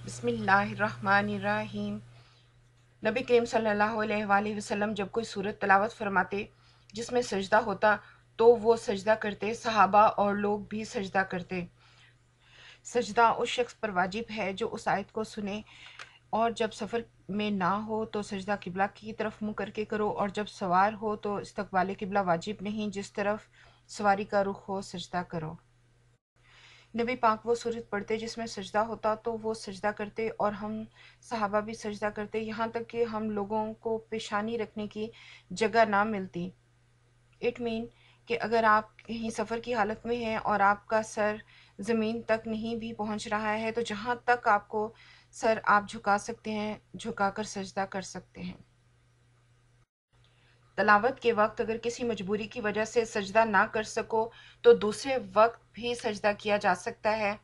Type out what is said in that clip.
बिस्मिल्लाहिर्रहमानिर्रहीम। नबी करीम सल्लल्लाहु अलैहि वसल्लम जब कोई सूरत तिलावत फरमाते जिसमें सजदा होता तो वो सजदा करते, सहाबा और लोग भी सजदा करते। सजदा उस शख्स पर वाजिब है जो उस आयत को सुने, और जब सफ़र में ना हो तो सजदा किबला की तरफ मुँह करके करो, और जब सवार हो तो इस्तकबाल किबला वाजिब नहीं, जिस तरफ सवारी का रुख हो सजदा करो। नबी पाक वो सूरत पढ़ते जिसमें सजदा होता तो वो सजदा करते, और हम सहाबा भी सजदा करते, यहाँ तक कि हम लोगों को पेशानी रखने की जगह ना मिलती। इट मीन कि अगर आप कहीं सफ़र की हालत में हैं और आपका सर ज़मीन तक नहीं भी पहुँच रहा है तो जहाँ तक आपको सर आप झुका सकते हैं, झुकाकर सजदा कर सकते हैं। तलावत के वक्त अगर किसी मजबूरी की वजह से सजदा ना कर सको तो दूसरे वक्त भी सजदा किया जा सकता है।